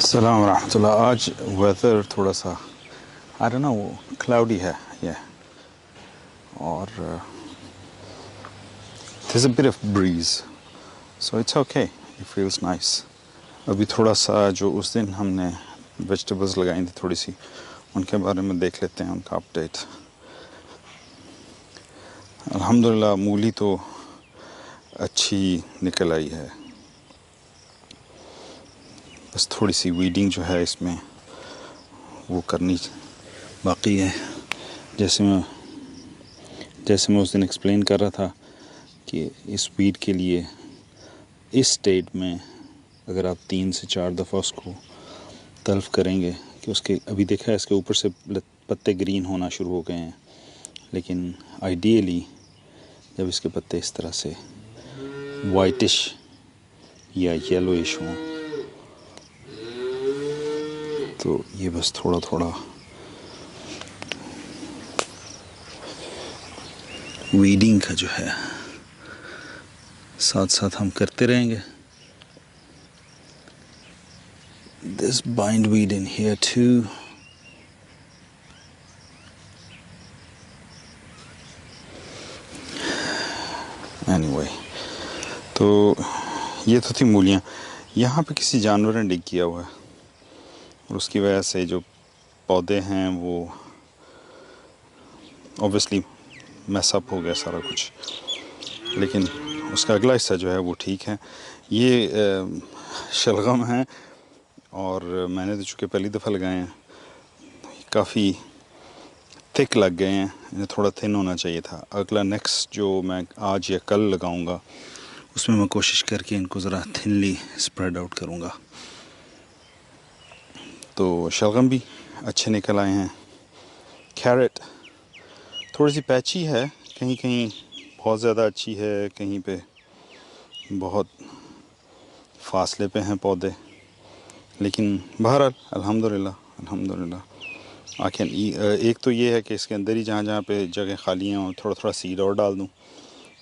अस्सलाम रहमतुल्लाह। आज वेदर थोड़ा सा आ रहा ना, वो क्लाउडी है ये, और there's a bit of breeze, so it's okay, it feels nice. अभी थोड़ा सा जो उस दिन हमने वेजिटेबल्स लगाई थी थोड़ी सी, उनके बारे में देख लेते हैं, उनका अपडेट। अल्हम्दुलिल्लाह मूली तो अच्छी निकल आई है, बस थोड़ी सी वीडिंग जो है इसमें वो करनी बाकी है। जैसे मैं उस दिन एक्सप्लेन कर रहा था कि इस वीड के लिए इस स्टेट में अगर आप 3 से 4 दफ़ा उसको तल्फ करेंगे कि उसके अभी देखा है इसके ऊपर से पत्ते ग्रीन होना शुरू हो गए हैं, लेकिन आइडियली जब इसके पत्ते इस तरह से वाइटिश या येलोइश हों तो ये बस थोड़ा थोड़ा वीडिंग का जो है साथ साथ हम करते रहेंगे। This bindweed in here too. Anyway, तो ये तो थी मूलियाँ। यहाँ पे किसी जानवर ने डिग किया हुआ है और उसकी वजह से जो पौधे हैं वो ऑब्वियसली मैसअप हो गया सारा कुछ, लेकिन उसका अगला हिस्सा जो है वो ठीक है। ये शलगम है और मैंने तो चूँकि पहली दफ़ा लगाए हैं, काफ़ी थिक लग गए हैं, इन्हें थोड़ा थिन होना चाहिए था। अगला नेक्स्ट जो मैं आज या कल लगाऊंगा उसमें मैं कोशिश करके इनको ज़रा थिनली स्प्रेड आउट करूंगा। तो शलगम भी अच्छे निकल आए हैं। कैरेट थोड़ी सी पैची है, कहीं कहीं बहुत ज़्यादा अच्छी है, कहीं पे बहुत फासले पे हैं पौधे, लेकिन बहरहाल अल्हम्दुलिल्लाह आखिर एक तो ये है कि इसके अंदर ही जहाँ जहाँ पे जगह खाली हैं थोड़ा थोड़ा सीड और डाल दूँ।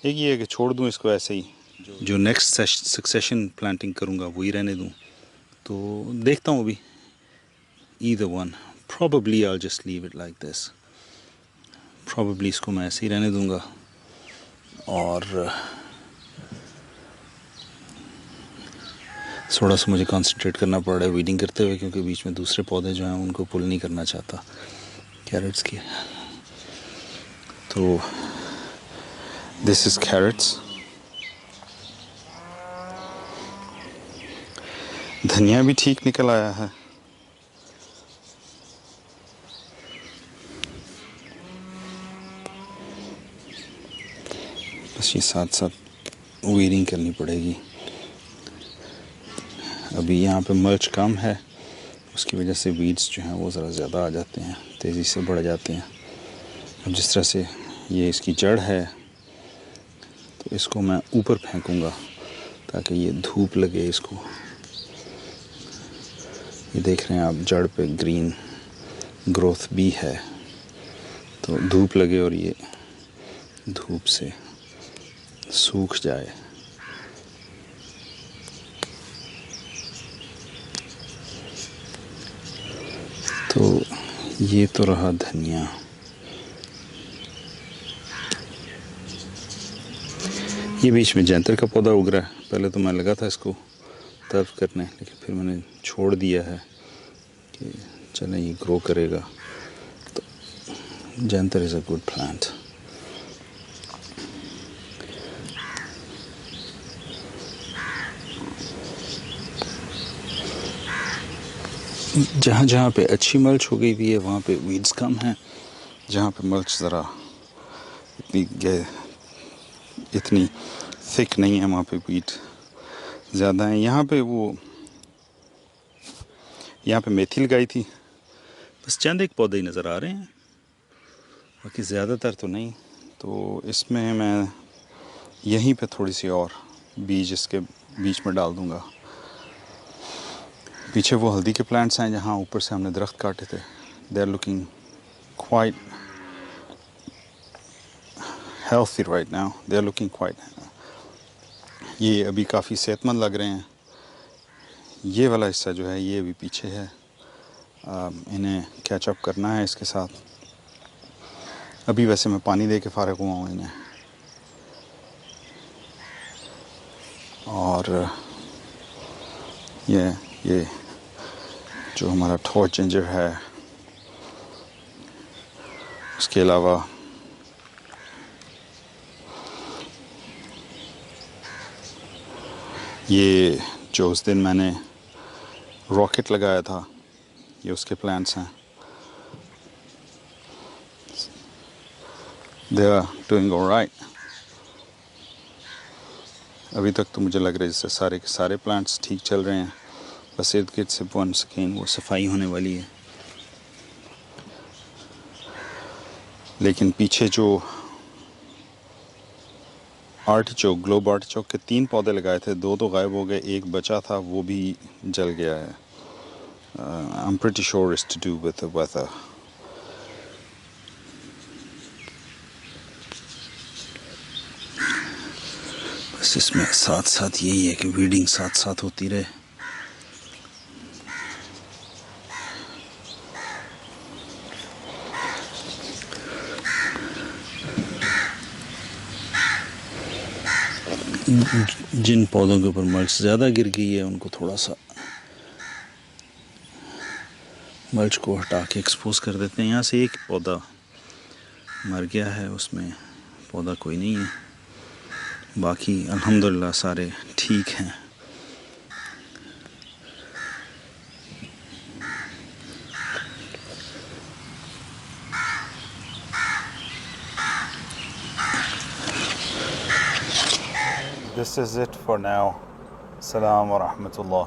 एक ये है कि छोड़ दूँ इसको ऐसे ही, जो नेक्स्ट सक्सेशन प्लांटिंग करूँगा वही रहने दूँ। तो देखता हूँ अभी, either one, probably I'll just leave it like this, probably इसको मैं ऐसे ही रहने दूँगा और थोड़ा सा मुझे कंसंट्रेट करना पड़ रहा है वीडिंग करते हुए, क्योंकि बीच में दूसरे पौधे जो हैं उनको पुल नहीं करना चाहता कैरेट्स की। तो दिस इज़ कैरेट्स। धनिया भी ठीक निकल आया है। बस ये साथ साथ वीडिंग करनी पड़ेगी। अभी यहाँ पे मल्च कम है, उसकी वजह से वीड्स जो हैं वो ज़रा ज़्यादा आ जाते हैं, तेज़ी से बढ़ जाते हैं। अब जिस तरह से ये इसकी जड़ है तो इसको मैं ऊपर फेंकूँगा ताकि ये धूप लगे इसको। ये देख रहे हैं आप, जड़ पे ग्रीन ग्रोथ भी है, तो धूप लगे और ये धूप से सूख जाए। तो ये तो रहा धनिया। ये बीच में जैंतर का पौधा उग रहा है। पहले तो मैं लगा था इसको तर्फ करने, लेकिन फिर मैंने छोड़ दिया है कि चलें ये ग्रो करेगा। तो जैंतर इज़ अ गुड प्लांट। जहाँ जहाँ पे अच्छी मल्च हो गई हुई है वहाँ पे वीड्स कम हैं, जहाँ पे मल्च ज़रा इतनी थिक नहीं है वहाँ पे वीड ज़्यादा हैं। यहाँ पे मेथी लगाई थी, बस चंद एक पौधे ही नज़र आ रहे हैं, बाकी ज़्यादातर तो नहीं। तो इसमें मैं यहीं पे थोड़ी सी और बीज इसके बीच में डाल दूँगा। पीछे वो हल्दी के प्लांट्स हैं जहाँ ऊपर से हमने दरख्त काटे थे, they are looking quite healthy right now, they are looking quite, ये अभी काफ़ी सेहतमंद लग रहे हैं। ये वाला हिस्सा जो है ये भी पीछे है, इन्हें कैचअप करना है इसके साथ। अभी वैसे मैं पानी दे के फ़ारिग हुआ हूँ इन्हें, और ये जो हमारा टॉर्च जिंजर है, उसके अलावा ये जो उस दिन मैंने रॉकेट लगाया था, ये उसके प्लांट्स हैं। They are doing alright. अभी तक तो मुझे लग रहा है जैसे सारे के सारे प्लांट्स ठीक चल रहे हैं, बस इर्द गिर्द से वंस अगेन वो सफाई होने वाली है। लेकिन पीछे जो आर्टिचोक, ग्लोब आर्टिचोक के 3 पौधे लगाए थे, 2 तो गायब हो गए, एक बचा था वो भी जल गया है। I am pretty sure it's to do with the weather. बस इसमें साथ साथ यही है कि वीडिंग साथ साथ होती रहे। जिन पौधों के ऊपर मल्च ज़्यादा गिर गई है उनको थोड़ा सा मल्च को हटा के एक्सपोज कर देते हैं। यहाँ से एक पौधा मर गया है, उसमें पौधा कोई नहीं है, बाकी अल्हम्दुलिल्लाह सारे ठीक हैं। This is it for now. Assalamu wa rahmatullah.